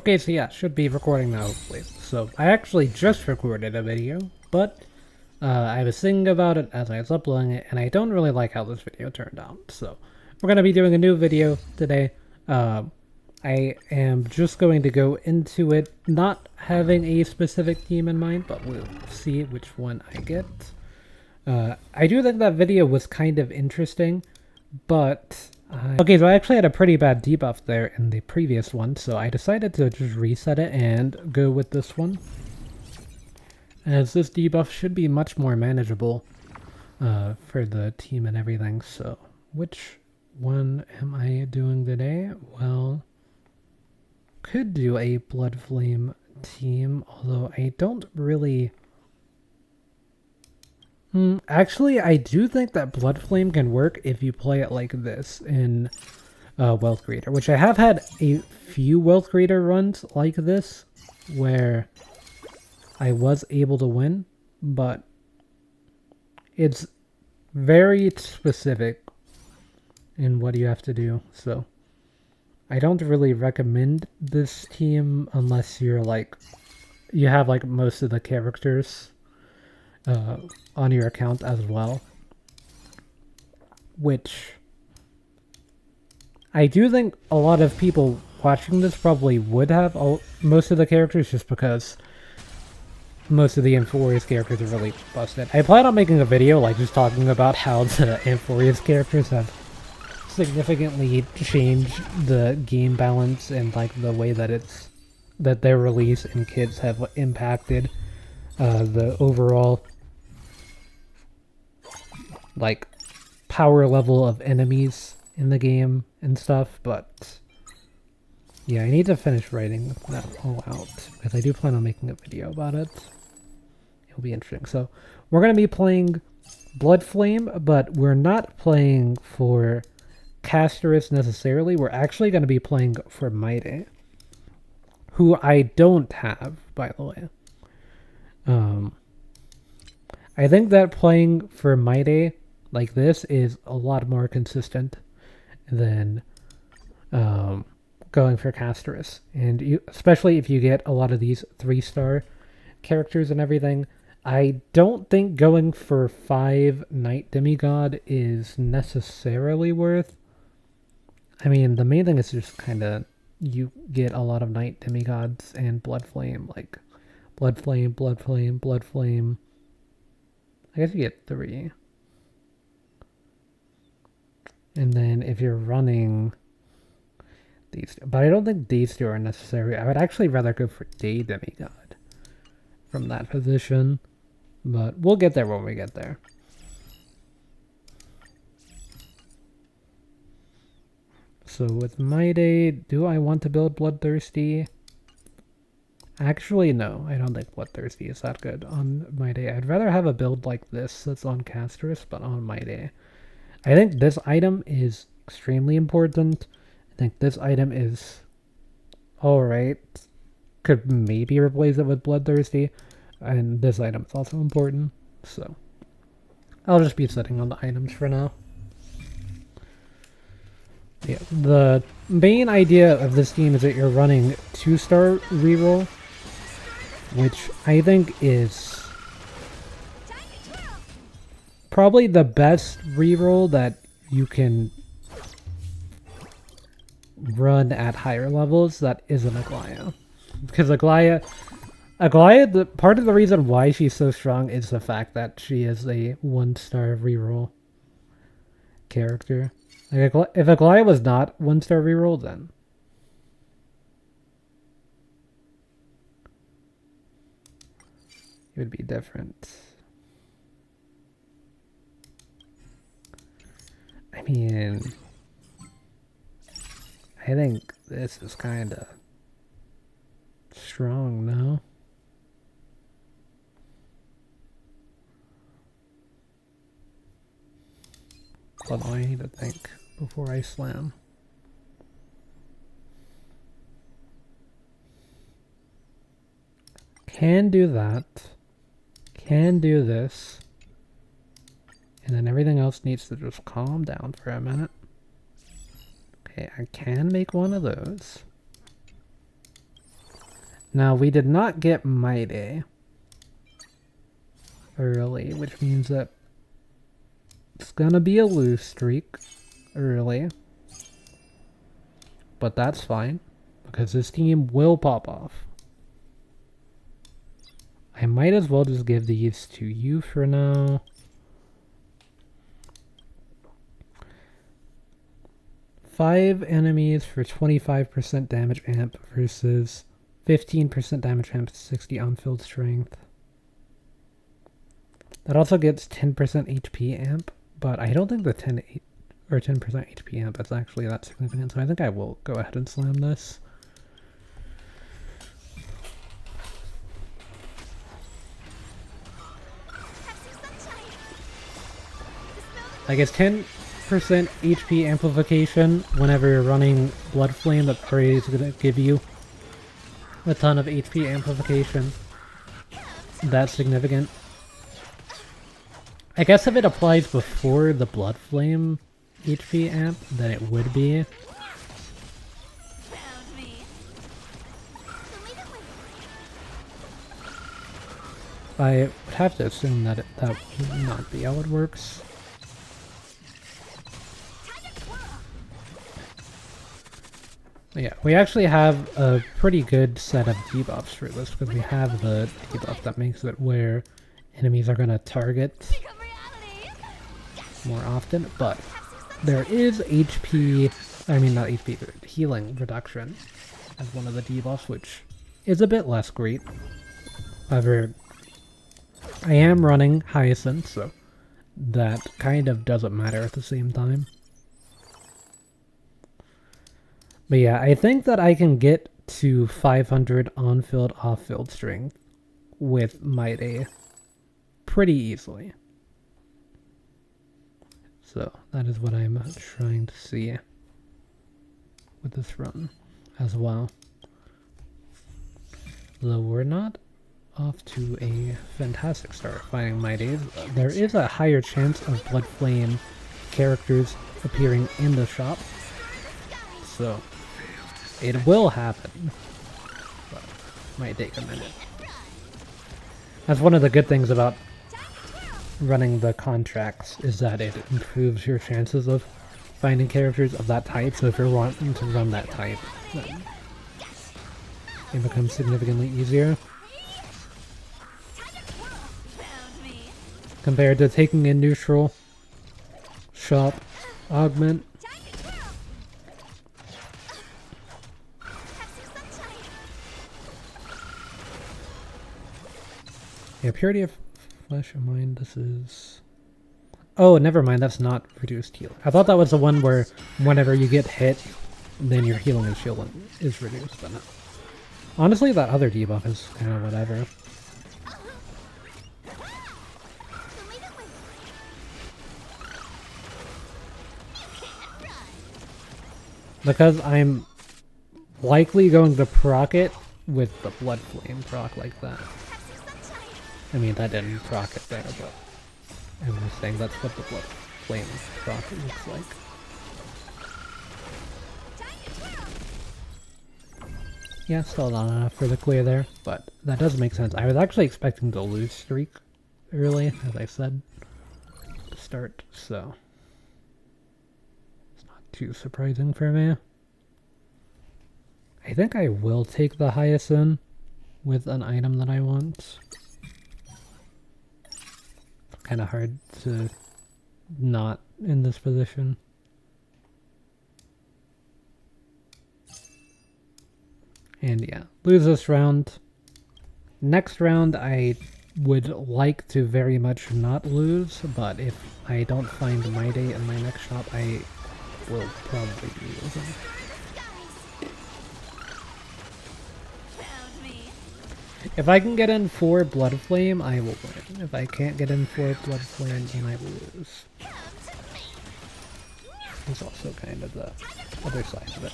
Okay, so yeah, should be recording now, hopefully. So, I actually just recorded a video, but I was thinking about it as I was uploading it, and I don't really like how this video turned out. So, we're going to be doing a new video today. I am just going to go into it not having a specific theme in mind, but we'll see which one I get. I do think that video was kind of interesting, but... Okay, so I actually had a pretty bad debuff there in the previous one, so I decided to just reset it and go with this one. As this debuff should be much more manageable for the team and everything, so which one am I doing today? Well, could do a Bloodflame team, although I don't really... Actually, I do think that Bloodflame can work if you play it like this in Wealth Creator, which I have had a few Wealth Creator runs like this, where I was able to win, but it's very specific in what you have to do, so I don't really recommend this team unless you're like, you have like most of the characters on your account as well, which I do think a lot of people watching this probably would have most of the characters, just because most of the Amphorius characters are really busted. I plan on making a video like just talking about how the Amphorius characters have significantly changed the game balance and like the way that their release and kits have impacted the overall like power level of enemies in the game and stuff, but yeah, I need to finish writing that all out because I do plan on making a video about it. It'll be interesting. So we're going to be playing Bloodflame, but we're not playing for Castorice necessarily. We're actually going to be playing for Maide, who I don't have, by the way. I think that playing for Maide like this is a lot more consistent than going for Castorice. And you, especially if you get a lot of these 3-star characters and everything, I don't think going for 5 Knight Demigod is necessarily worth. I mean, the main thing is just kind of, you get a lot of Knight Demigods and Bloodflame, like Bloodflame, Bloodflame, Bloodflame. I guess you get 3. And then if you're running these two, but I don't think these two are necessary. I would actually rather go for Day Demigod from that position, but we'll get there when we get there. So with Maide, do I want to build Bloodthirsty? Actually, no. I don't think Bloodthirsty is that good on Maide. I'd rather have a build like this that's on Castorice, but on Maide. I think this item is extremely important. I think this item is alright. Could maybe replace it with Bloodthirsty. And this item is also important. So I'll just be sitting on the items for now. Yeah, the main idea of this team is that you're running 2-star reroll, which I think is probably the best reroll that you can run at higher levels that isn't Aglaia. Because Aglaia, the part of the reason why she's so strong is the fact that she is a 1-star reroll character. Like, if Aglaia was not 1-star reroll, then it would be different. I mean, I think this is kind of strong, no? Hold on, I need to think before I slam. Can do that. Can do this. And then everything else needs to just calm down for a minute. Okay, I can make one of those. Now, we did not get Mighty early, which means that it's gonna be a lose streak early. But that's fine, because this team will pop off. I might as well just give these to you for now. Five enemies for 25% damage amp versus 15% damage amp, 60 on-field strength. That also gets 10% HP amp, but I don't think the 10% HP amp is actually that significant, so I think I will go ahead and slam this. I guess 10% HP amplification whenever you're running Bloodflame, that parry is going to give you a ton of HP amplification. That's significant. I guess if it applies before the Bloodflame HP amp, then it would be. I would have to assume that that would not be how it works. Yeah, we actually have a pretty good set of debuffs for this, because we have the debuff that makes it where enemies are going to target more often, but there is healing reduction as one of the debuffs, which is a bit less great. However, I am running Hyacinth, so that kind of doesn't matter at the same time. But yeah, I think that I can get to 500 on-field, off-field strength with Mighty pretty easily. So that is what I'm trying to see with this run as well. Though we're not off to a fantastic start finding Mighty. There is a higher chance of Bloodflame characters appearing in the shop, so it will happen, but might take a minute. That's one of the good things about running the contracts, is that it improves your chances of finding characters of that type, so if you're wanting to run that type, then it becomes significantly easier. Compared to taking in neutral, shop, augment. Yeah, Purity of Flesh and Mind, this is... Oh, never mind, that's not reduced heal. I thought that was the one where whenever you get hit, then your healing and shielding is reduced, but no. Honestly, that other debuff is kind of whatever. Because I'm likely going to proc it with the Bloodflame proc like that. I mean, that didn't proc it there, but I'm just saying that's what the Bloodflame proc looks like. Yeah, still not enough for the clear there, but that does make sense. I was actually expecting to lose streak early, as I said, to start, so it's not too surprising for me. I think I will take the Hyacinth with an item that I want. Kind of hard to not in this position. And yeah, lose this round. Next round I would like to very much not lose, but if I don't find Mighty in my next shop, I will probably be losing. If I can get in for Bloodflame, I will win. If I can't get in for Bloodflame, then I will lose. It's also kind of the other side of it.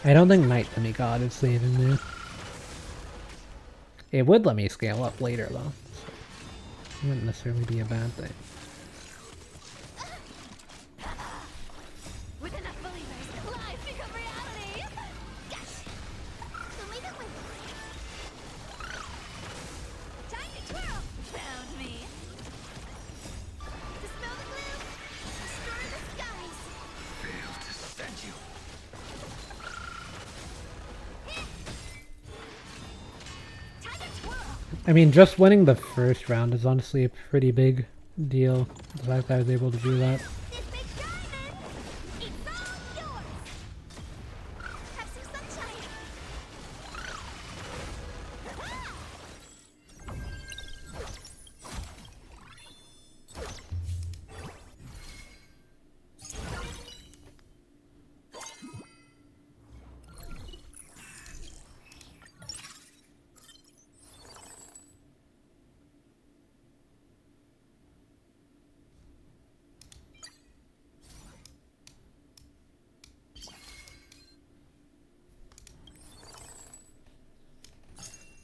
I don't think Night Demigod is saving me. It would let me scale up later though, so it wouldn't necessarily be a bad thing. I mean, just winning the first round is honestly a pretty big deal. The fact that I was able to do that.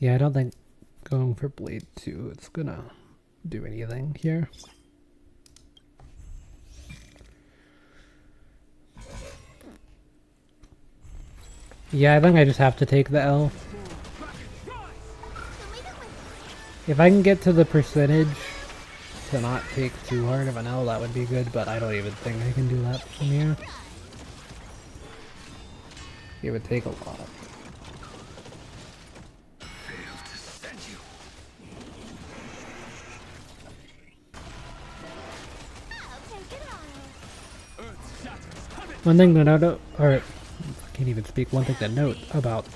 Yeah, I don't think going for Blade 2 it's gonna do anything here. Yeah, I think I just have to take the L. If I can get to the percentage to not take too hard of an L, that would be good, but I don't even think I can do that from here. It would take a lot. One thing to note, or I can't even speak, one thing to note about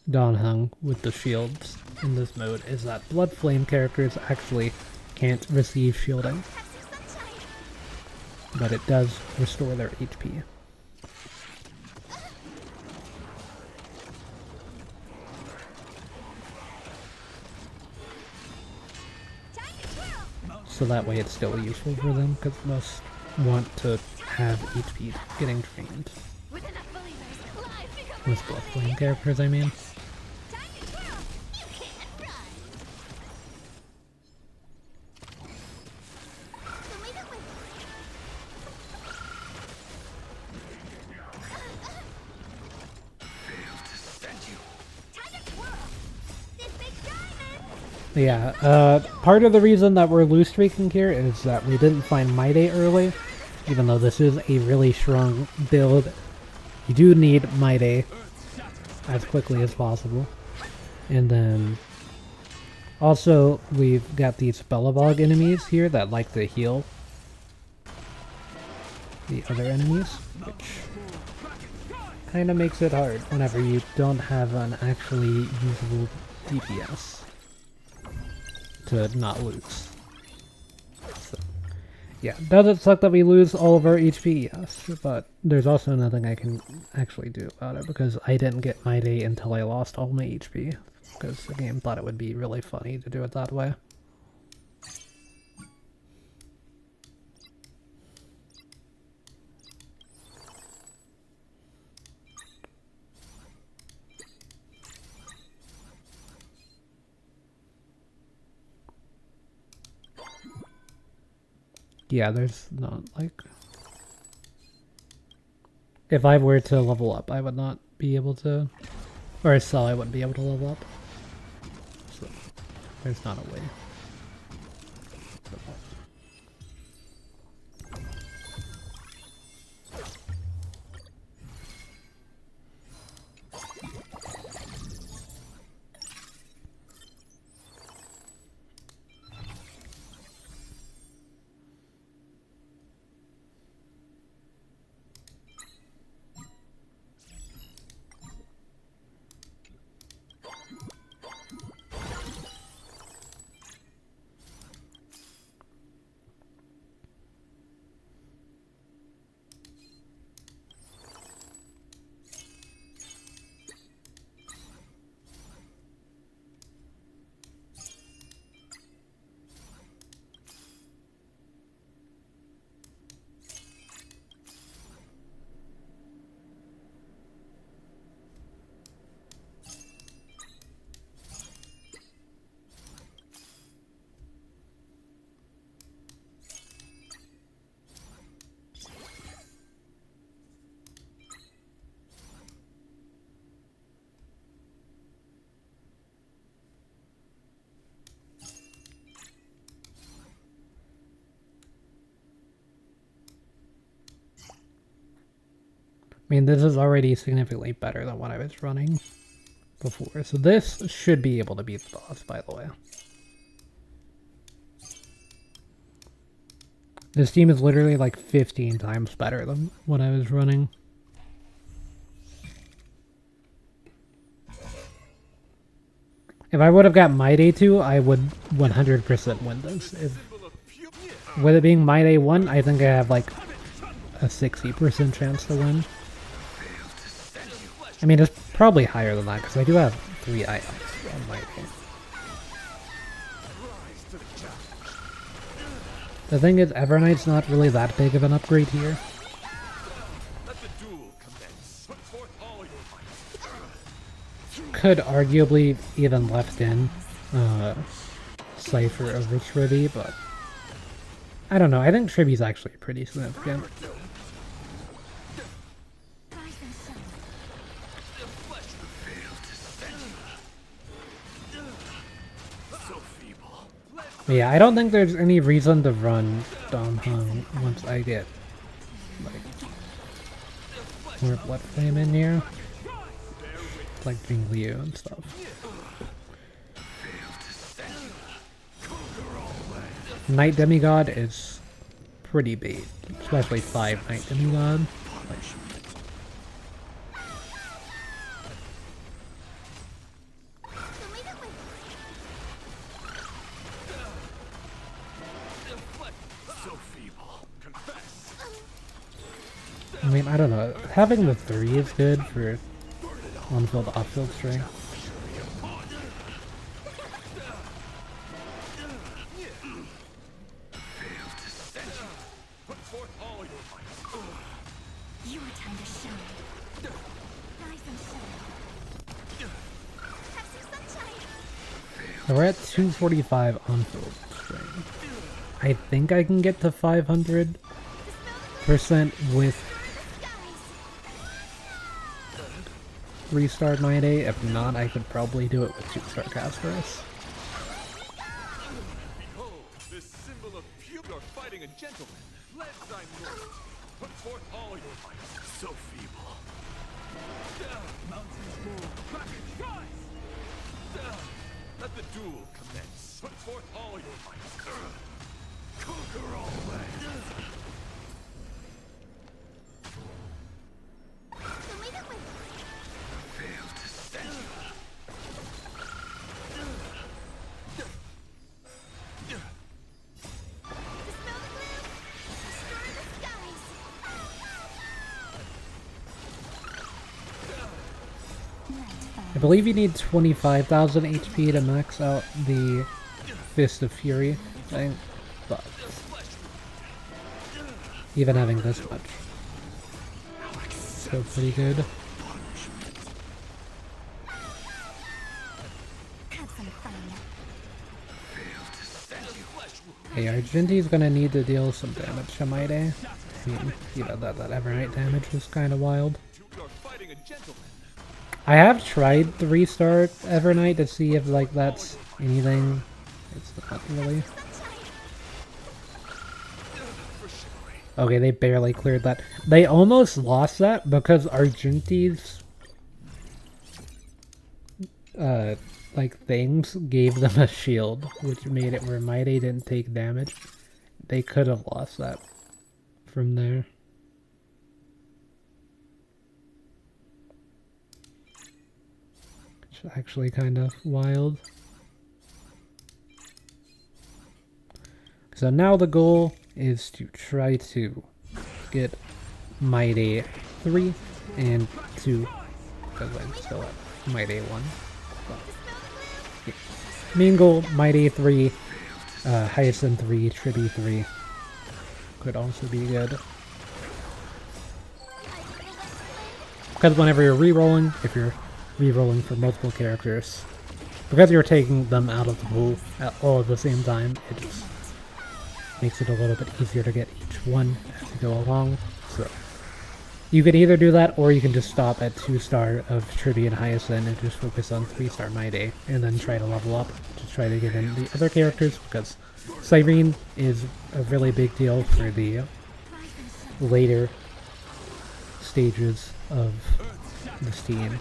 Don Hung with the shields in this mode is that Bloodflame characters actually can't receive shielding, but it does restore their HP. So that way it's still useful for them, because most want to have HP getting trained. With Bloodflame characters, I mean. Yeah, part of the reason that we're loose streaking here is that we didn't find Might early, even though this is a really strong build. You do need Might as quickly as possible. And then also we've got these Bellabog enemies here that like to heal the other enemies, which kind of makes it hard whenever you don't have an actually usable DPS to not lose. So, yeah, does it suck that we lose all of our HP? Yes, but there's also nothing I can actually do about it because I didn't get my day until I lost all my HP because the game thought it would be really funny to do it that way. Yeah, there's not, like... If I were to level up, I would not be able to... Or sell, I wouldn't be able to level up. So, there's not a way. I mean, this is already significantly better than what I was running before. So this should be able to beat the boss, by the way. This team is literally like 15 times better than what I was running. If I would have got My Day 2, I would 100% win this. With it being My Day 1, I think I have like a 60% chance to win. I mean, it's probably higher than that, because I do have 3 items on My Day. The thing is, Everknight's not really that big of an upgrade here. Could arguably even left in Cypher over Tribby, but I don't know. I think Tribby's actually pretty significant. But yeah, I don't think there's any reason to run Dom Hung once I get like more Bloodflame in here. Like Jing Liu and stuff. Night Demigod is pretty bait, especially 5 Night Demigod. I mean, I don't know. Having the 3 is good for on-field, off-field strength. So we're at 245 on-field strength. I think I can get to 500% with restart My Day. If not, I could probably do it with 2-star Castorice. Behold, this symbol of pure fighting a gentleman. Let thy might put forth all your might. So feeble. Mountains move. Rocket rise. Let the duel commence. Put forth all your might. Conquer all lands. I believe you need 25,000 HP to max out the Fist of Fury thing, but even having this much, still pretty good. Hey, Argenti's gonna need to deal some damage to My Day. I mean, you know, that Evernight damage was kind of wild. I have tried to restart Evernight to see if, like, that's anything. It's not really. Okay, they barely cleared that. They almost lost that because Argenti's like, things gave them a shield, which made it where My Day didn't take damage. They could have lost that from there. Actually kind of wild. So now the goal is to try to get My Day 3 and 2, because I'm still at My Day 1. But, yeah. Main goal, My Day 3, Hyacinth 3, Tribby 3 could also be good. Because whenever you're re-rolling, if you're re-rolling for multiple characters, because you're taking them out of the pool all at the same time, it just makes it a little bit easier to get each one as you go along. So you could either do that, or you can just stop at 2-star of Tribby and Hyacinth and just focus on 3-star My Day, and then try to level up to try to get in the other characters, because Cyrene is a really big deal for the later stages of this team.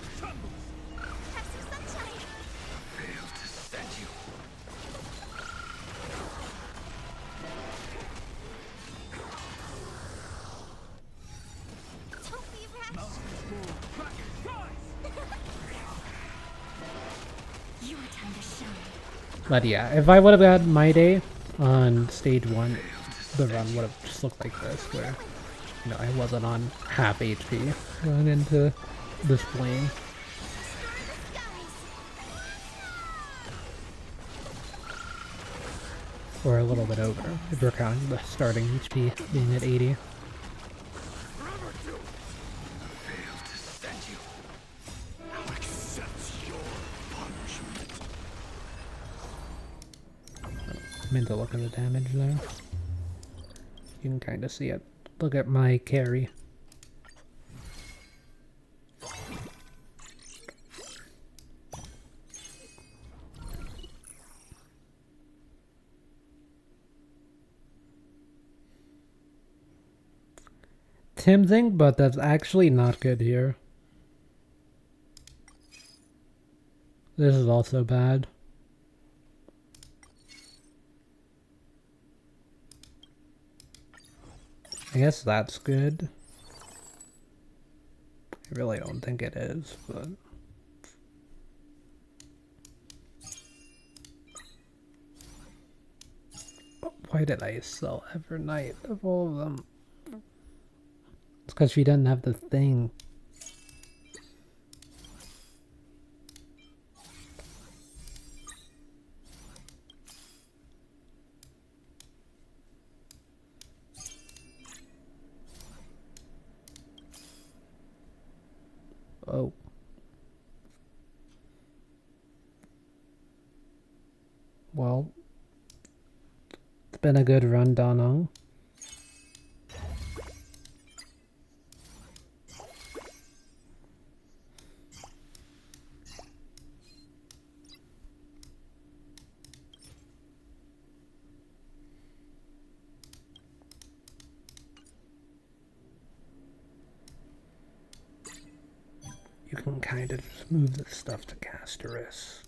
But yeah, if I would have had my day on stage 1, the run would have just looked like this, where, you know, I wasn't on half HP going into this plane. Or a little bit over, if we're counting the starting HP being at 80. I meant to look at the damage there. You can kind of see it. Look at my carry. Tempting, but that's actually not good here. This is also bad. I guess that's good. I really don't think it is, but... Why did I sell Evernight of all of them? It's because she didn't have the thing. Oh. Well, it's been a good run, Danong. You can kind of just move this stuff to Castorice.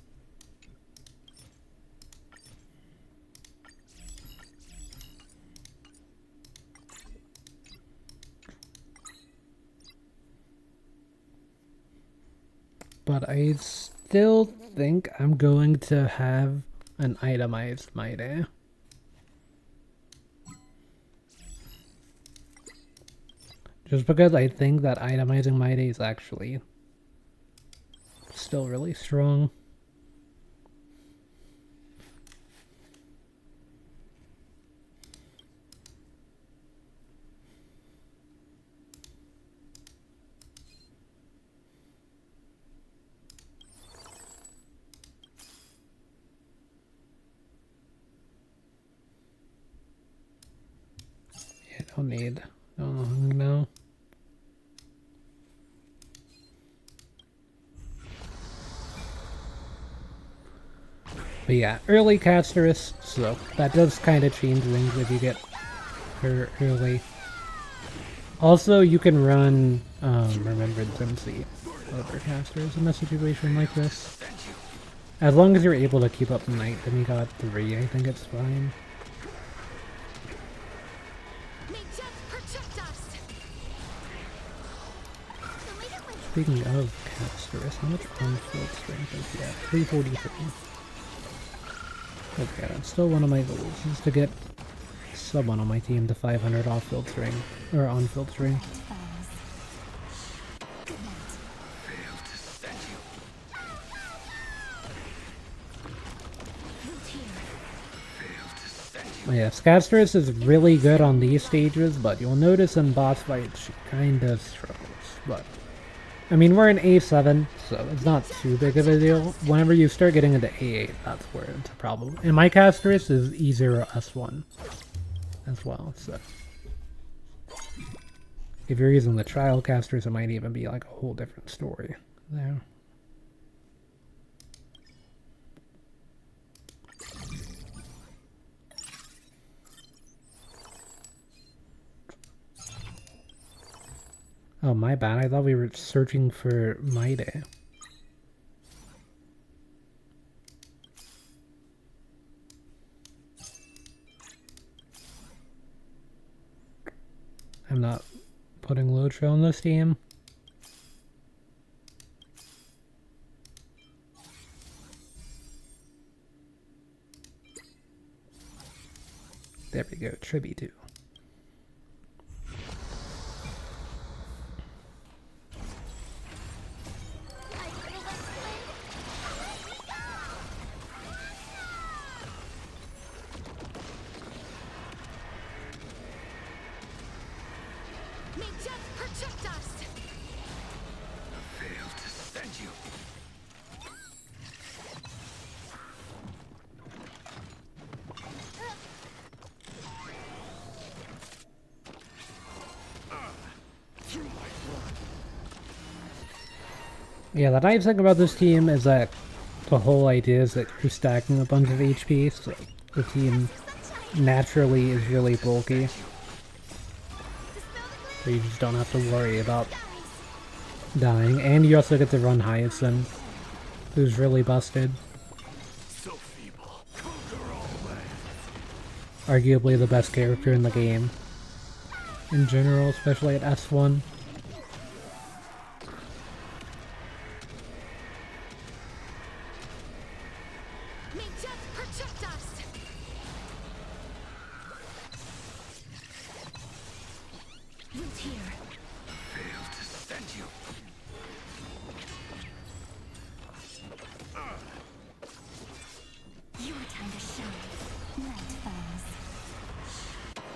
But I still think I'm going to have an itemized My Day. Just because I think that itemizing My Day is actually still really strong. Yeah, don't need. Oh no. But yeah, early Castorice, so that does kind of change things if you get her early. Also, you can run Remembrance MC over Castorice in a situation like this. As long as you're able to keep up the night, then you got 3, I think it's fine. Speaking of Castorice, how much on-field strength does he have? 343. Okay, that's still one of my goals, is to get someone on my team to 500 off-field strength, or on-field strength. Yeah, Castorice is really good on these stages, but you'll notice in boss fights she kinda struggles. But, I mean, we're in A7, so it's not too big of a deal. Whenever you start getting into A8, that's where it's a problem. And my Castorice is E0S1 as well, so... If you're using the trial Castorice, it might even be like a whole different story there. Oh, my bad. I thought we were searching for My Day. I'm not putting Lotro on this team. There we go, Tribby 2. May death protect us! I failed to send you. Through my blood. Yeah, the nice thing about this team is that the whole idea is that you're stacking a bunch of HP, so the team naturally is really bulky. So you just don't have to worry about dying. And you also get to run Hyacinth, who's really busted. So feeble. Conquer all lands. Arguably the best character in the game. In general, especially at S1. May death protect us! Root here. Failed to send you. Your time to shine. Night falls.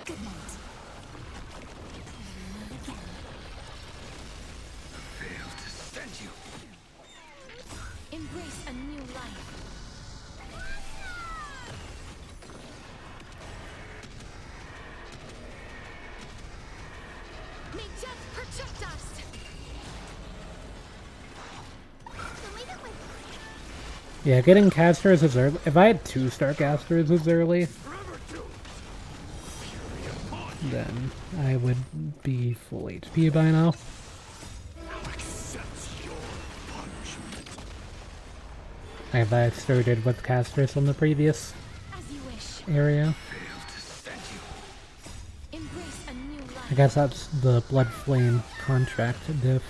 Good night. Again. Failed to send you. Embrace a new life. May death protect us! Yeah, getting casters is early. If I had 2-star casters as early, Forever do. Fury upon you. then I would be full HP by now. Accept your punishment. If I had started with casters on the previous As you wish. area. Failed to send you. Embrace a new life. I guess that's the Bloodflame contract diff.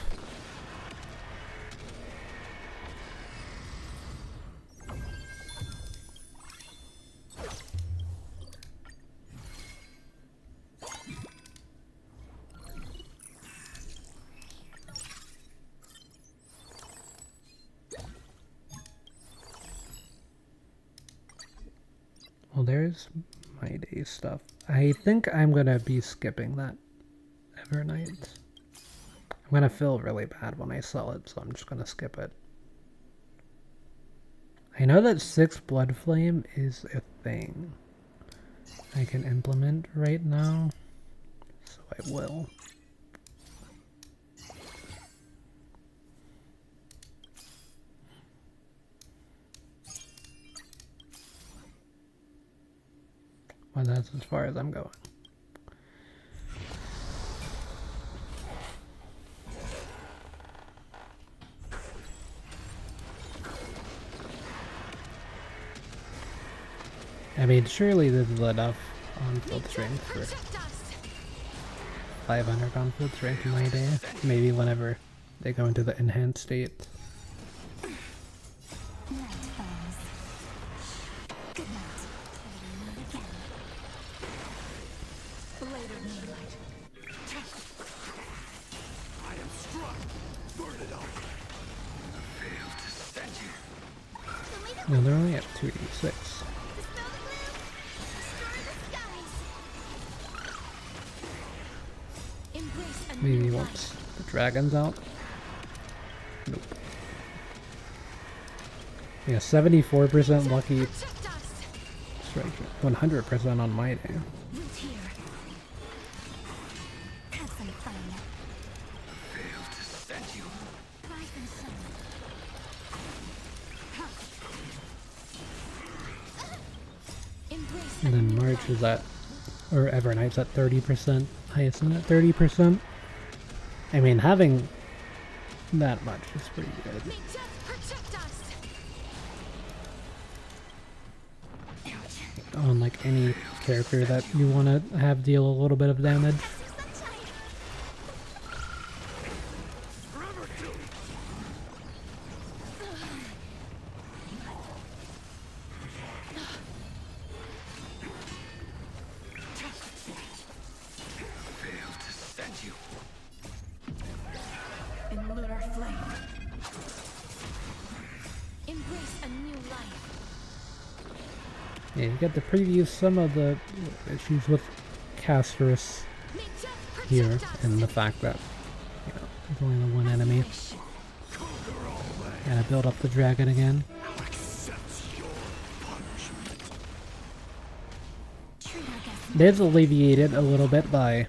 Well, there's my day stuff. I think I'm gonna be skipping that Evernight. I'm gonna feel really bad when I sell it, so I'm just gonna skip it. I know that 6 Bloodflame is a thing I can implement right now, so I will. Well, that's as far as I'm going. I mean, surely this is enough on field strength for Protect us! 500 on field strength in my day. Maybe whenever they go into the enhanced state. Night falls. Good night. Again. Blade of moonlight. I am struck. Burn it up. Failed to send you. No, they're only at 286. Embrace a Maybe new once the dragon's out. Nope. Yeah, 74% lucky life. Protect us! strike. 100% on my day. Root here. Have some fun. Failed to send you. Rise and shine. Embrace a And then new March life. is at, or Evernight's at 30%. Hyacinth at 30%. I mean, having that much is pretty good. May death protect us! On like any character that you want to have deal a little bit of damage. Forever do. flame. Embrace a new life. Yeah, you get to preview some of the issues with Castorice May death here, protect us. and the fact that, you know, there's only the one enemy. Wish. Gotta build up the dragon again. Treat our guests It is alleviated a little bit by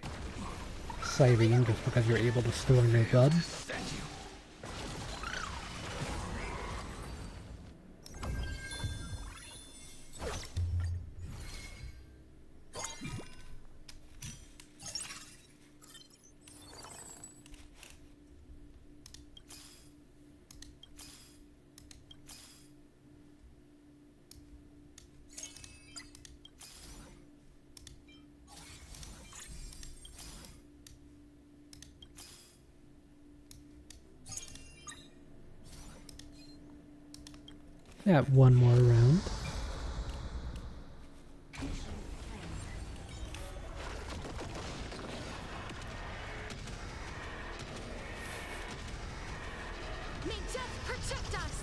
Cyrene, just because you're able to store your blood. Yeah, one more round. May death protect us.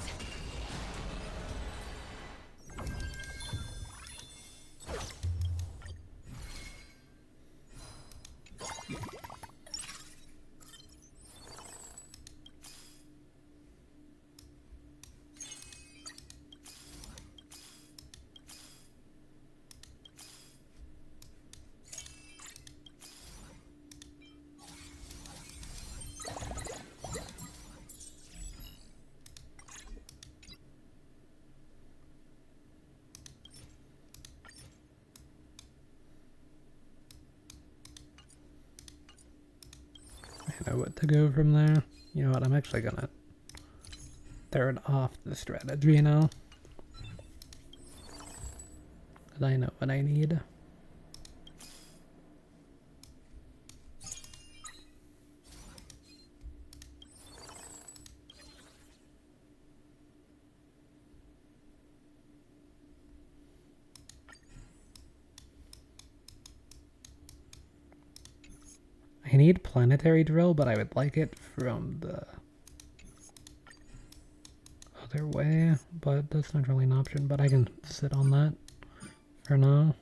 I know what to go from there. You know what, I'm actually gonna turn off the strategy now. 'Cause I know what I need. I need planetary drill, but I would like it from the other way, but that's not really an option, but I can sit on that for now.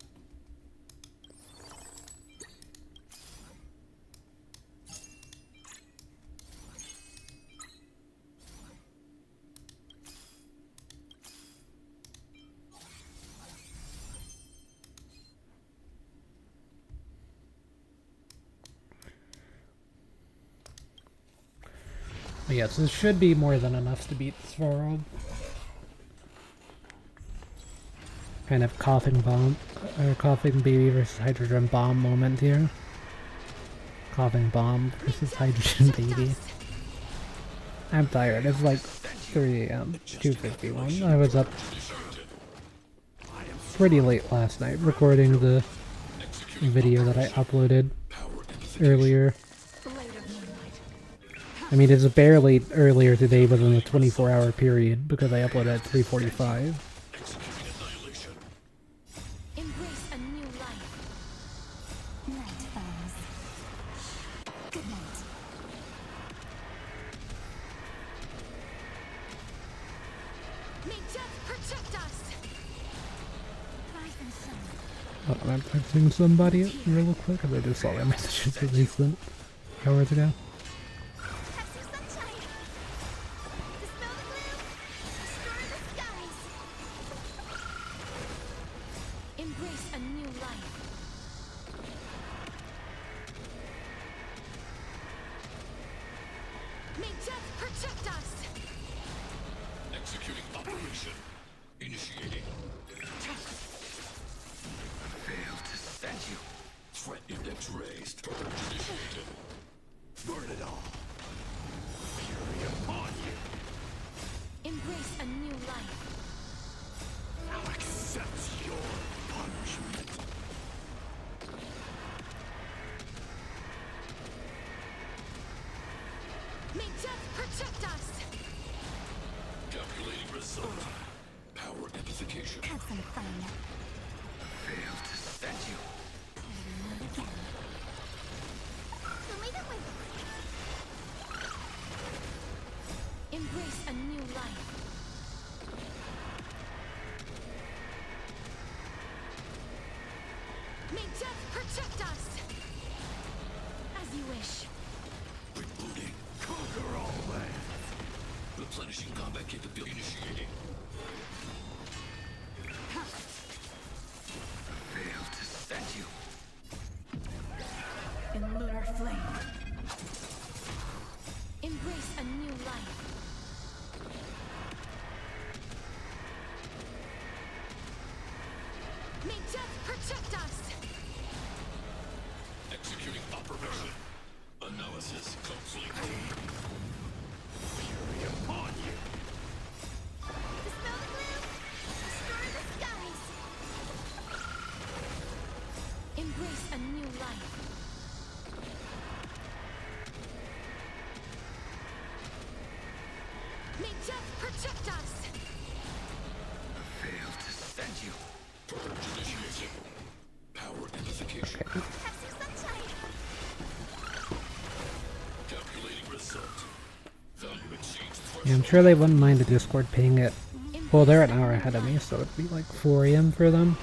But yes, this should be more than enough to beat Svarog. Kind of coughing bomb, or coughing baby versus hydrogen bomb moment here. Coughing bomb versus hydrogen baby. I'm tired. It's like 3 a.m. 2:51. I was up pretty late last night recording the video that I uploaded earlier. I mean, it's barely earlier today within the 24-hour period because I uploaded at 3:45. Embrace a new life. Night falls. Good night. May death protect us. Rise and shine. Oh, I'm texting somebody real quick because I just saw their messages released them hours ago. Texas sunshine. Dispel the gloom. Destroy the skies. Embrace a new life. May death protect us. Executing operation. Initiating. Failed to send you. Threat index raised. Initiated. Burn it all. Fury upon you. Embrace a new life. I'll accept your punishment. May death protect us. Calculating result. Power amplification. Have some fun. Failed to send you. Again. Replenishing combat capability initiating. Fail to set you. In lunar flame. Embrace a new life. May death protect us. Executing operation. Analysis complete. Fury upon you. Dispel the gloom. Destroy the skies. Embrace a new life. May death protect us. Fail to set you. Purge initiated. Power amplification. Have some sunshine. Calculating result. Value exceeds Yeah, I'm threshold. sure they wouldn't mind the Discord ping it. Well, they're an hour ahead of me, so it'd be like 4 AM for them.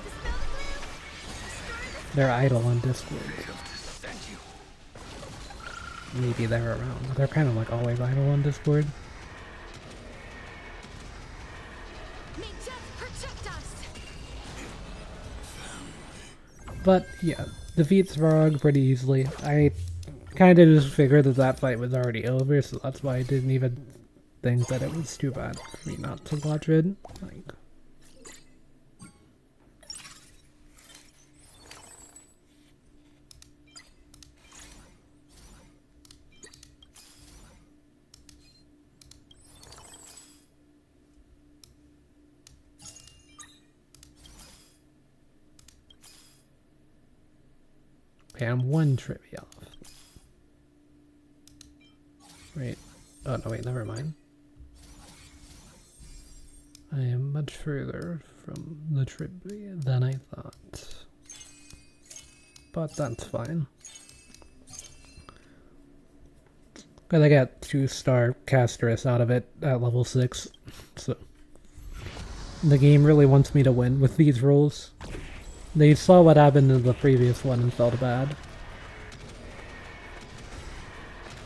They're idle on Discord. Fail to set you. Maybe they're around. They're kind of like always idle on Discord. May death protect us. But yeah, defeat Svarog pretty easily. I kind of just figured that that fight was already over, so that's why I didn't even think that it was too bad for me not to watch it. Like, okay, I'm one trivia off. Wait. Oh, no, wait, never mind. I am much further from the trivia than I thought. But that's fine. Cause I got 2-star Castorice out of it at level 6. So the game really wants me to win with these rules. They saw what happened in the previous one and felt bad.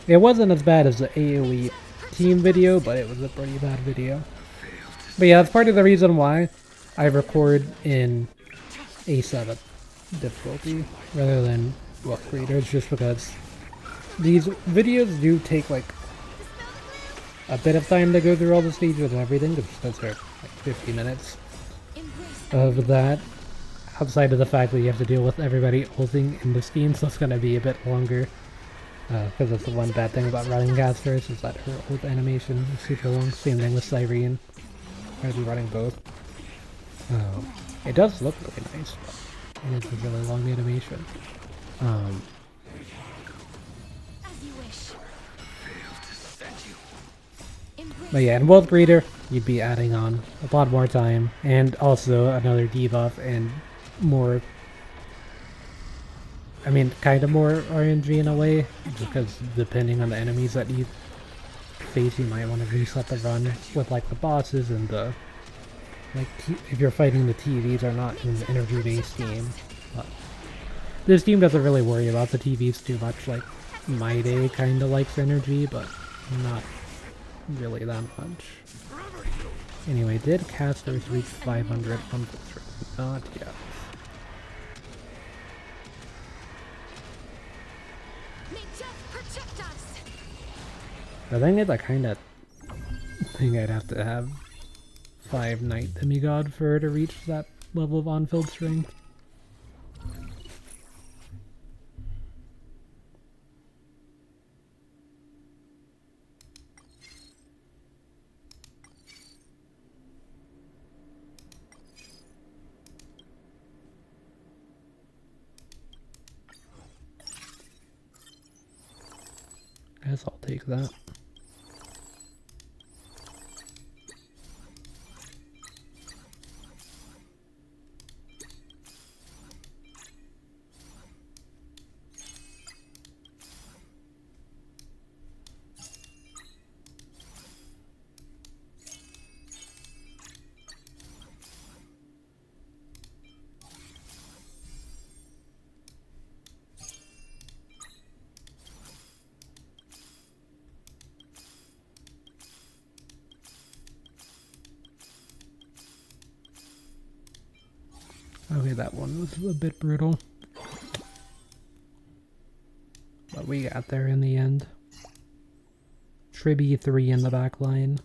It wasn't as bad as the AoE team video, but it was a pretty bad video. But yeah, that's part of the reason why I record in A7 difficulty rather than rough creators, just because these videos do take like a bit of time to go through all the stages and everything, because they're like 50 minutes of that. Outside of the fact that you have to deal with everybody ulting in this game, so it's going to be a bit longer. Because that's the one bad thing about running Castorice, is that her ult animation is super long. Same thing with Cyrene. I'm going to be running both. It does look really nice, but it is a really long animation. As you wish. Fail to set you. Embrace But yeah, in Wealth Breeder, you'd be adding on a lot more time, and also another debuff and more, I mean, kind of more RNG in a way, because depending on the enemies that you face, you might want to reset the run with like the bosses and the, like, if you're fighting the TVs are not in the energy-based game. But this team doesn't really worry about the TVs too much, like My Day kind of likes energy, but not really that much. Anyway, did casters reach 500 on this round? Not yet. May death protect us. The thing is, I kind of think I'd have to have 5 Knight Demigod for her to reach that level of on-field strength. Guess I'll take that. Okay, that one was a bit brutal. But we got there in the end. Tribby 3 in the back line.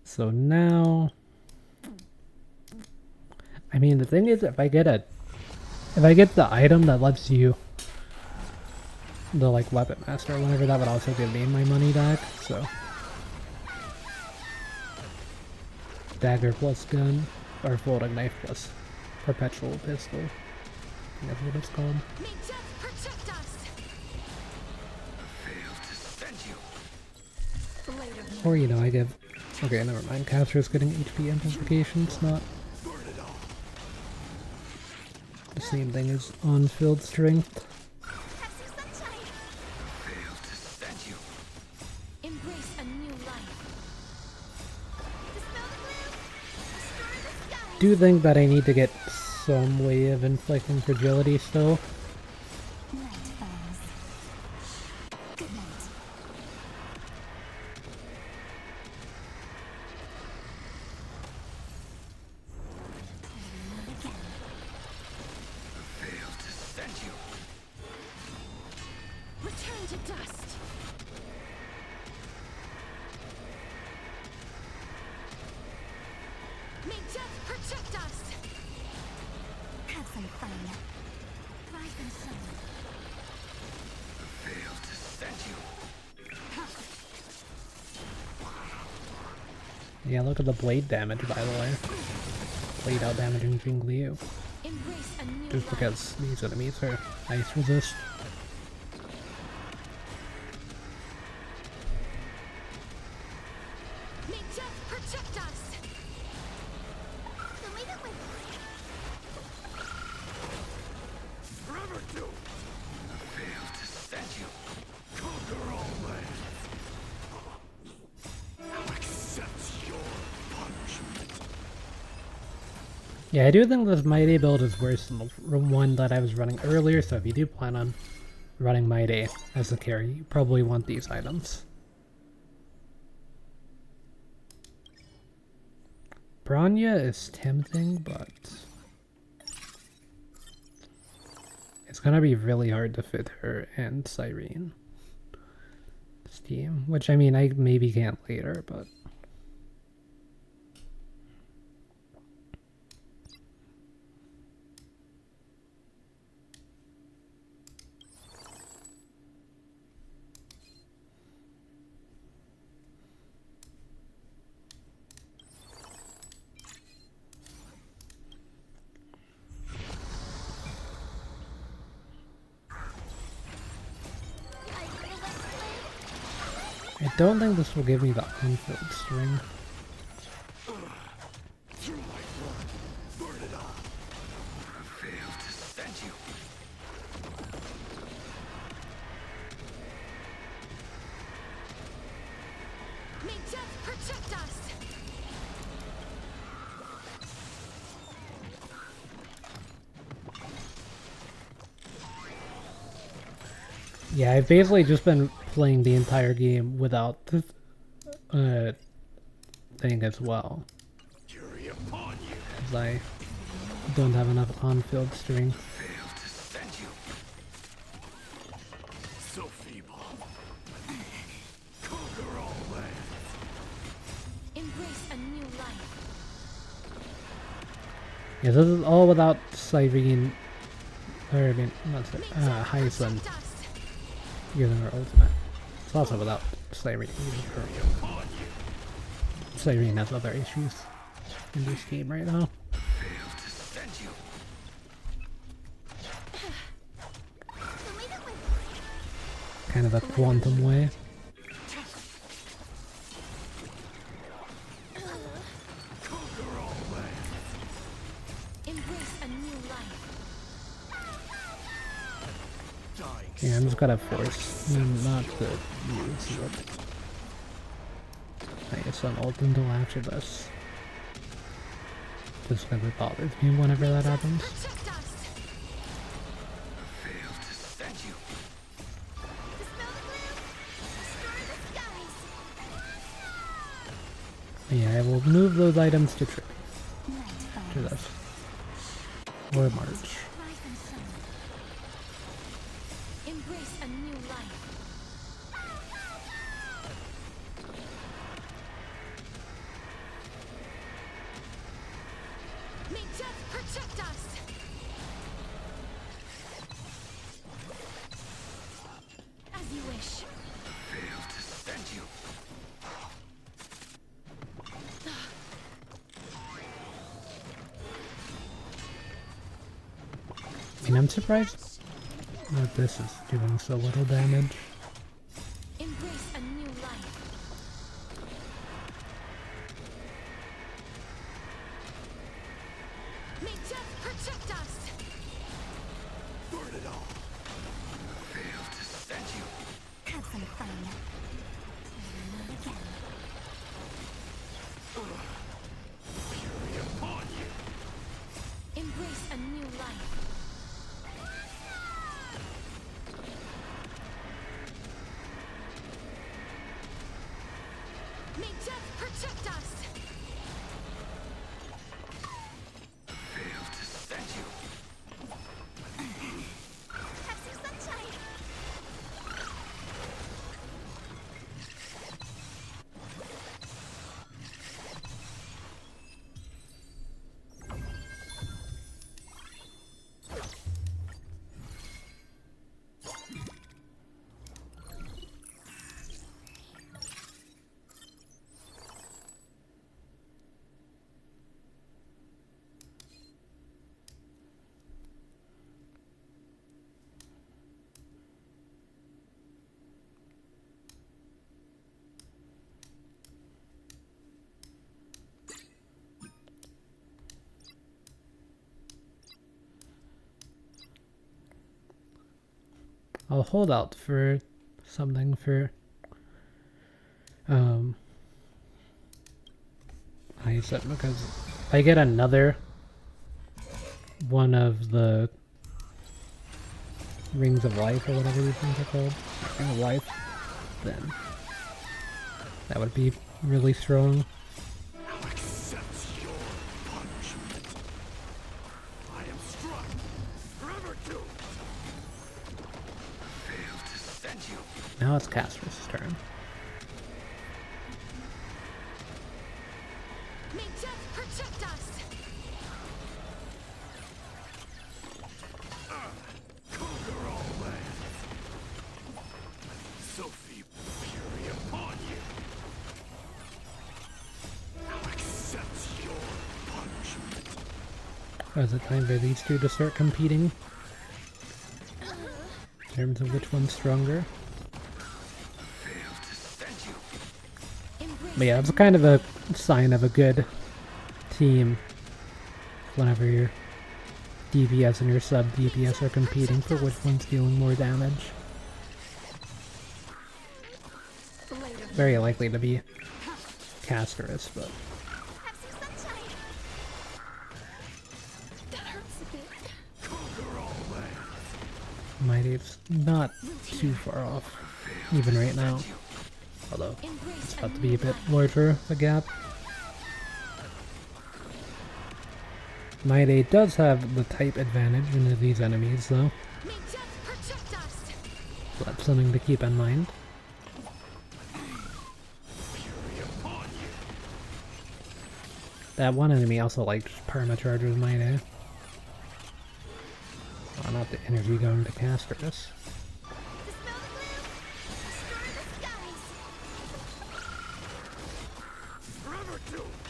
So now... I mean, the thing is, if I get the item that lets you... the, like, Weapon Master or whatever, that would also give me my money back, so... Dagger plus gun, or folding knife plus perpetual pistol. I think that's what it's called. May death protect us. Blade of Or, you know, I give... Okay, never mind. Castor's getting HP amplifications, not... the same thing as on-field strength. Pepsi sunshine. Embrace a new life. Dispel the gloom. Destroy the sky. Do think that I need to get some way of inflicting fragility still. Night falls. Good night. Return to dust. May death protect us. Have some fun. Rise and shine. Yeah, look at the blade damage, by the way. Blade out damaging Jing Liu. Embrace a new Just life. because these enemies are ice resist. May death protect us. The way that we Forever do. Conquer all lands. Now accept your punishment. Yeah, I do think this Mighty build is worse than the one that I was running earlier, so if you do plan on running Mighty as a carry, you probably want these items. Bronya is tempting, but it's gonna be really hard to fit her and Cyrene team, which I mean I maybe can't later, but I don't think this will give me the on-field string. Through my blood, burn it on. Fail to send you. may death protect us. Yeah, I've basically just been playing the entire game without the thing as well, Fury upon you. because I don't have enough on-field string. Fail to send you. So feeble. Conquer all lands. Embrace a new life. Yeah, this is all without Cyrene, or I mean, not Hyacin Protect us. using her ultimate. It's also without Cyrene using her. Upon you. Cyrene has other issues in this game right now. Fail to send you. The way that we Kind of a quantum way. Conquer all lands. embrace a new life. Dying. Yeah, I'm just gonna force not to use it. I guess on ult until after this. Just because it bothers me whenever that happens. Protect us. Fail to send you. Dispel the gloom. Destroy the skies. Yeah, I will move those items to tribute Night to falls. this. Or March. Rise and shine. Embrace a new life. May death protect us. As you wish. Fail to stand you. I mean, I'm surprised that this is doing so little damage. Embrace a new life. May death protect us. Burn it all. Fail to stand you. Have some fun. Not again. Fury upon you. Embrace a new life. May death protect us. Fail to stand you. Have some sunshine. I'll hold out for something for I said because if I get another one of the Rings of Life or whatever these things are called, Ring of Life, then that would be really strong. Now accept your punishment. I am struck. Forever doomed. Fail to stand you. Now it's Castor's turn. May death protect us. Conquer all lands. Sophie, fury upon you. Now accept your punishment. Is it time for these two to start competing? In terms of which one's stronger? Fail to stand you. Embrace But yeah, it's kind of a sign of a good team whenever your DPS and your sub DPS are competing for which one's dealing more damage. later. Very likely to be Castorice, but Have some sunshine. That hurts a bit. Conquer all lands. Mighty's not too far off, even right now. Although, Embrace it's a about to new be a bit life. larger of a gap. Mighty does have the type advantage into these enemies, though. May death protect us. So that's something to keep in mind. Fury upon you. That one enemy also liked permacharges Mighty. Oh, not the energy going to Castorice. To smell the blue. Destroy the skies. Forever doomed.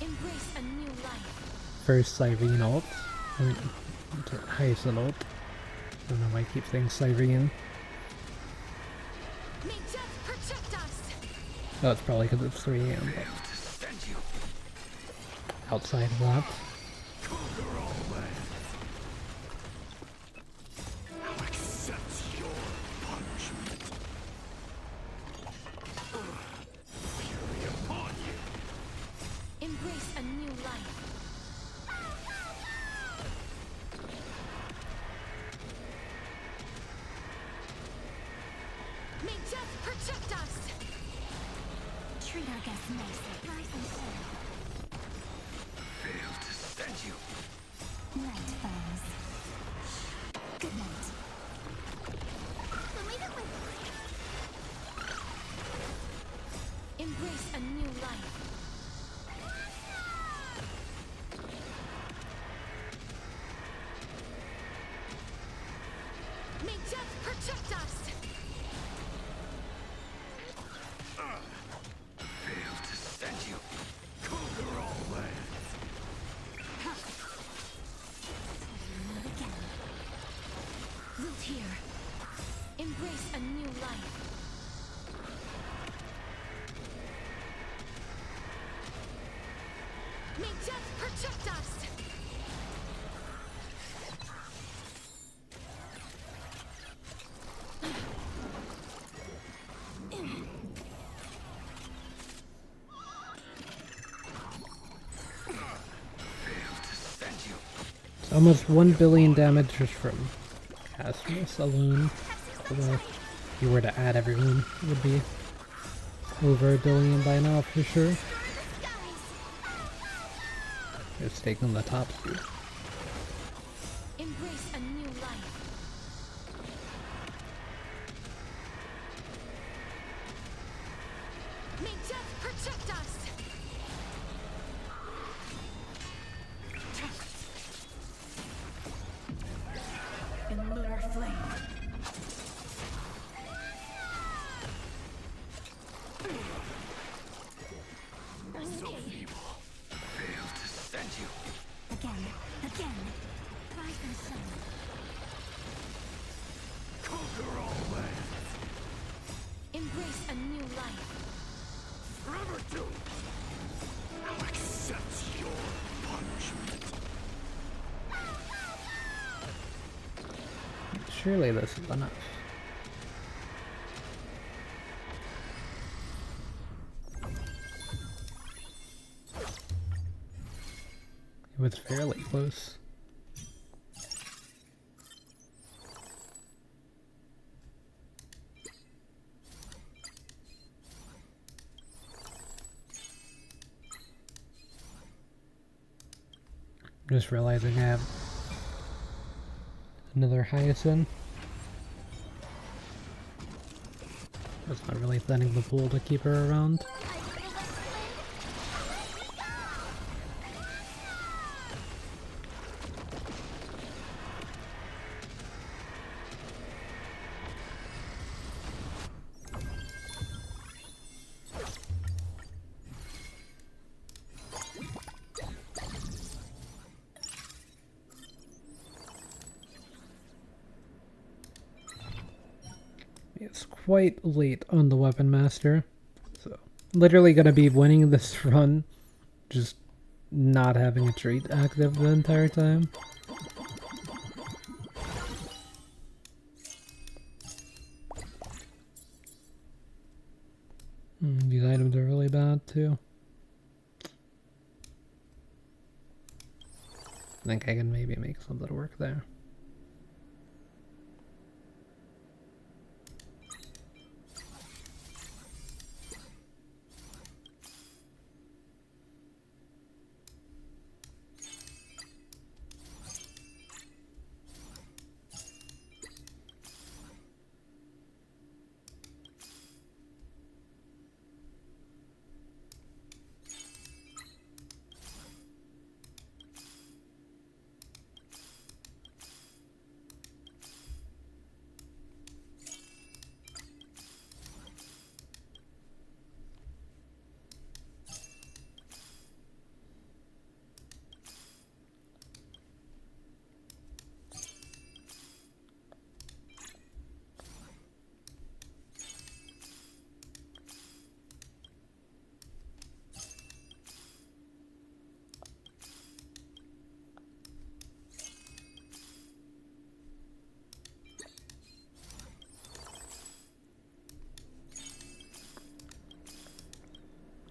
Embrace a new life. First Cyrene ult. I mean, Hyacinth ult. I don't know why I keep saying Cyrene. May death protect us. Oh, it's probably because it's 3 AM, Fail to stand you. but outside of that. Conquer all lands. Now accept your punishment. Fury upon you. Embrace a new life. May death protect us. Treat our guests nicely. Rise and shine. Fail to stand you. Night falls. Good night. Leave it with embrace a new life. May death protect us. Fail to stand you. Conquer all lands. Move again. Root here. Embrace a new life. May death protect us. It's almost 1 billion damage just from Castorice alone. Although, if you were to add everyone, it would be over 1 billion by now for sure. It's taking the top speed. Embrace a new life. May death protect us. In lunar flame. So feeble. Fail to stand you. Again. Rise and shine. Conquer all lands. Embrace a new life. Forever doomed. I'll accept your punishment. Surely this is enough. It was fairly close. I'm just realizing I have another Hyacinth. That's not really thinning the pool to keep her around. It's quite late on the Weapon Master, so literally gonna be winning this run, just not having a trait active the entire time. These items are really bad too. I think I can maybe make something work there.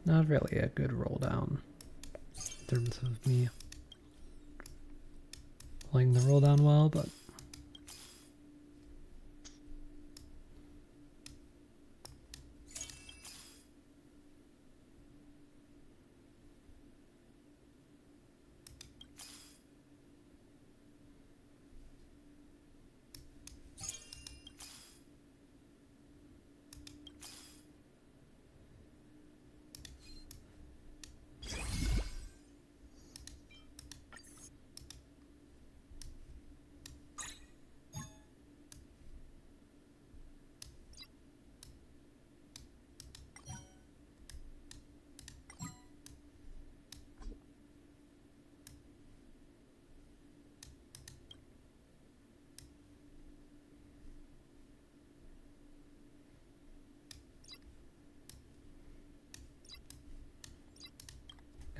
Not really a good roll down in terms of me playing the roll down well, but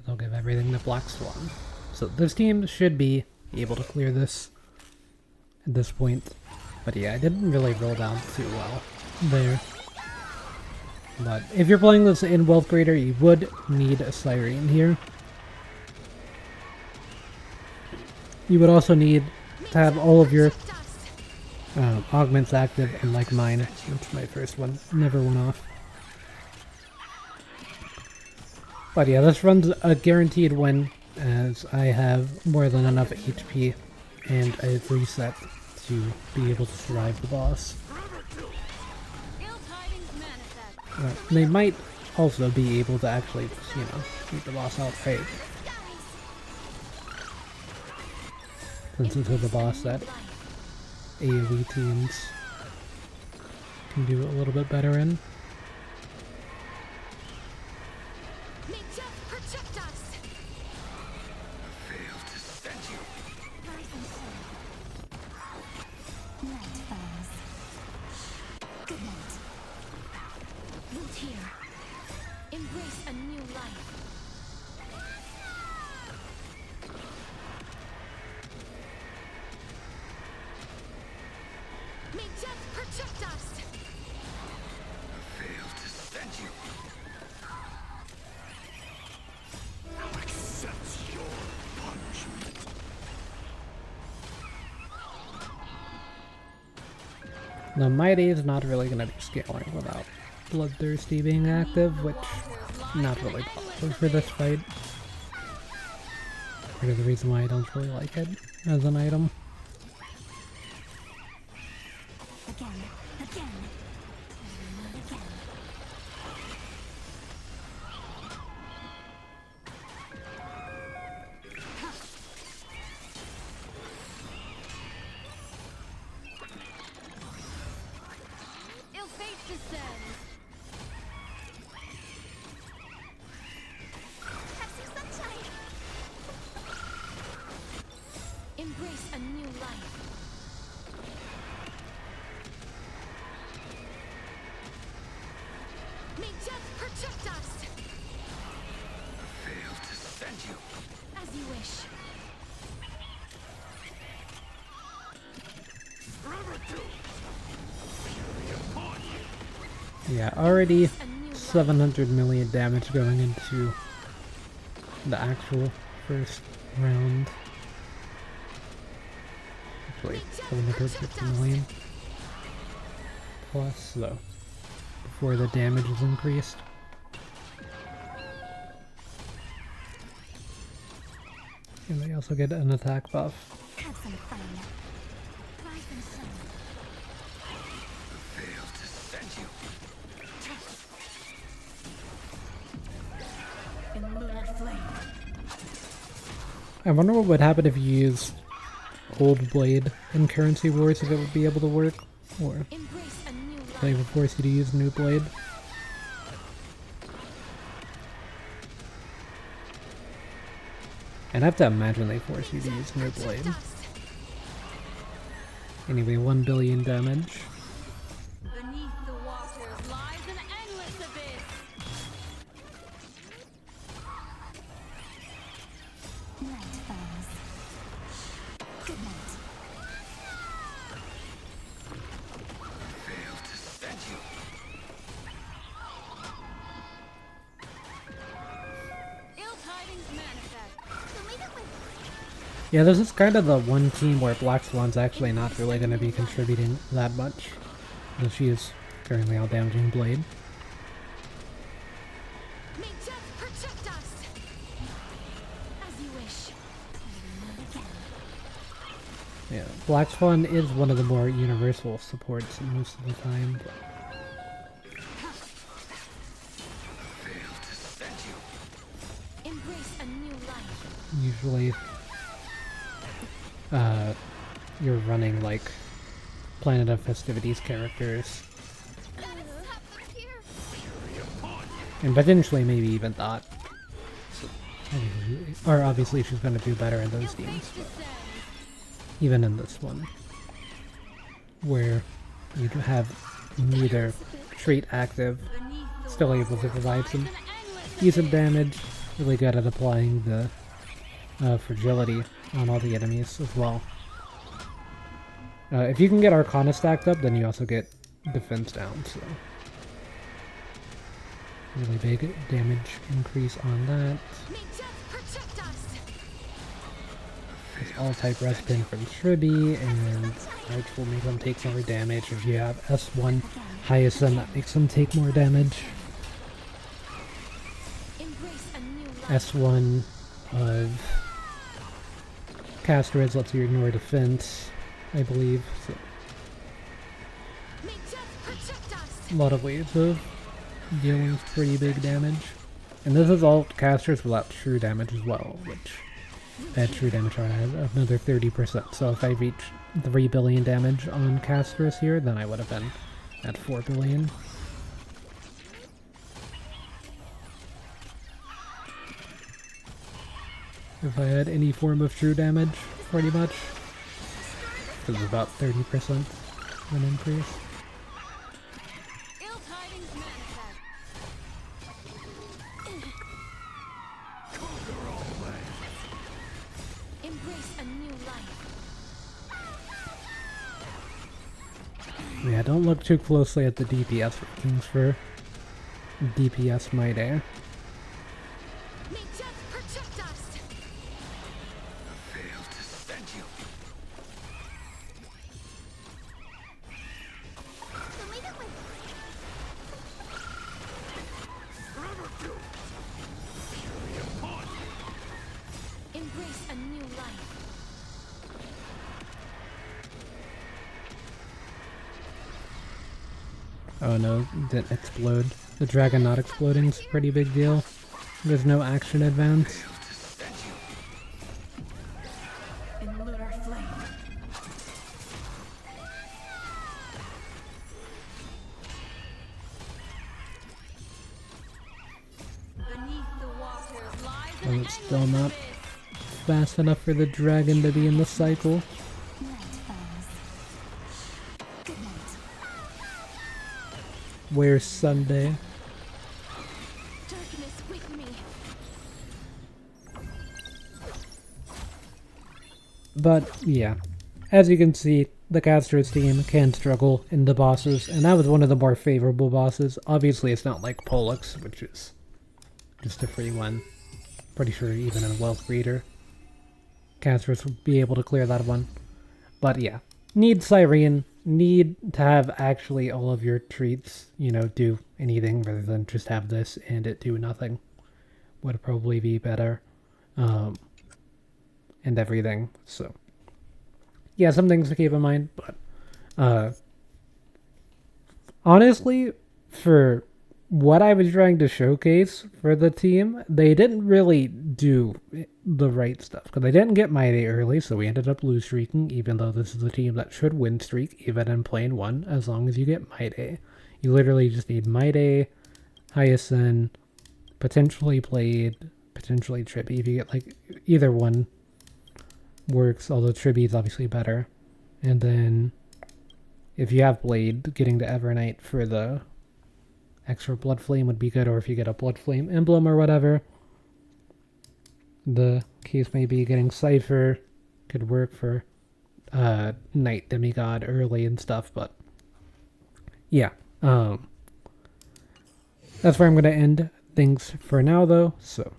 They'll give everything to Black Swan. So this team should be able to clear this at this point. But yeah, I didn't really roll down too well there. But if you're playing this in Wealth Greater, you would need a Siren here. You would also need to have all of your augments active, and like mine, which my first one never went off. But yeah, this run's a guaranteed win, as I have more than enough HP and a reset to be able to survive the boss. They might also be able to actually just, you know, beat the boss outright. Since this is a boss that AoE teams can do a little bit better in. Now, Mighty is not really going to be scaling without Bloodthirsty being active, which not really possible for this fight. Part of the reason why I don't really like it as an item. Embrace a new life. May death protect us. I failed to send you. As you wish. Yeah, already 700 million damage going into the actual first round. Actually, 750 million plus, though, before the damage is increased. And they also get an attack buff. Have some fun. Rise and shine. I failed to send you. In lunar flame. I wonder what would happen if you used Old Blade in Currency Wars, if it would be able to work, or Embrace a new life. they would force you to use New Blade. I'd have to imagine they force you to use New Blade. Anyway, 1 billion damage. Beneath the waters lies an endless abyss. Night falls. Good night. I failed to send you. Ill tidings manifest. Yeah, this is kind of the one team where Black Swan's actually not really going to be contributing that much. Though she is currently out damaging Blade. May death protect us. As you wish. Yeah, Black Swan is one of the more universal supports most of the time. But Failed to send you. Embrace a new life. usually, you're running like Planet of Festivities characters. And potentially maybe even Thought. So, or obviously she's going to do better in those teams, but even in this one, where you have neither trait active, still able to provide some decent damage, really good at applying the fragility on all the enemies as well. If you can get Arcana stacked up, then you also get defense down, so... Really big damage increase on that. May death protect us. There's all-type rest pin from Shribi, and Arch will make them take more damage. If you have S1 highest, then that makes them take more damage. Embrace a new life. S1 of Castorice lets you ignore defense, I believe. So, May death protect us. a lot of ways of dealing pretty big damage. And this is all casters without true damage as well, which at true damage I had another 30%. So if I reach 3 billion damage on casters here, then I would have been at 4 billion. If I had any form of true damage, pretty much. This is about 30% an increase. Ill tidings manifest. Embrace a new life. Yeah, don't look too closely at the DPS rankings for DPS Might A. May death protect us. Failed to send you. Forever doomed. Fury upon you. Embrace a new life. Oh no, didn't explode. The dragon not exploding is a pretty big deal. There's no action advance. Failed to send you. In lunar flame. Beneath the waters lies an And it's still endless not abyss. fast enough for the dragon to be in the cycle. Night falls. Good night. Where's Sunday? Darkness with me. But yeah, as you can see, the casters team can struggle in the bosses, and that was one of the more favorable bosses. Obviously it's not like Pollux, which is just a free one. Pretty sure even in a Wealth Reader, casters would be able to clear that one. But yeah, need Cyrene, need to have actually all of your treats, you know, do anything rather than just have this and it do nothing. Would probably be better. And everything, so yeah, some things to keep in mind, but honestly, for what I was trying to showcase for the team, they didn't really do the right stuff, because they didn't get Might A early, so we ended up lose streaking, even though this is a team that should win streak, even in plane 1, as long as you get Might A. You literally just need Might A, Hyacinth, potentially Blade, potentially Trippy. If you get like either one works, although Trippy is obviously better. And then if you have Blade, getting to Evernight for the extra Bloodflame would be good, or if you get a Bloodflame emblem or whatever. The case may be, getting Cypher could work for Night Demigod early and stuff, but yeah. That's where I'm going to end things for now though, so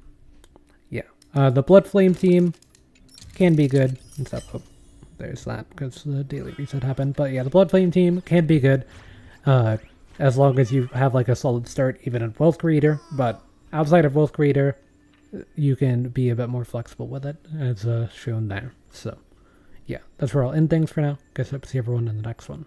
yeah. The Bloodflame team can be good and stuff. Oh, there's that because the daily reset happened. But yeah, the Bloodflame team can be good as long as you have like a solid start even in Wealth Creator. But outside of Wealth Creator, you can be a bit more flexible with it, as shown there. So yeah, that's where I'll end things for now. Guess I'll see everyone in the next one.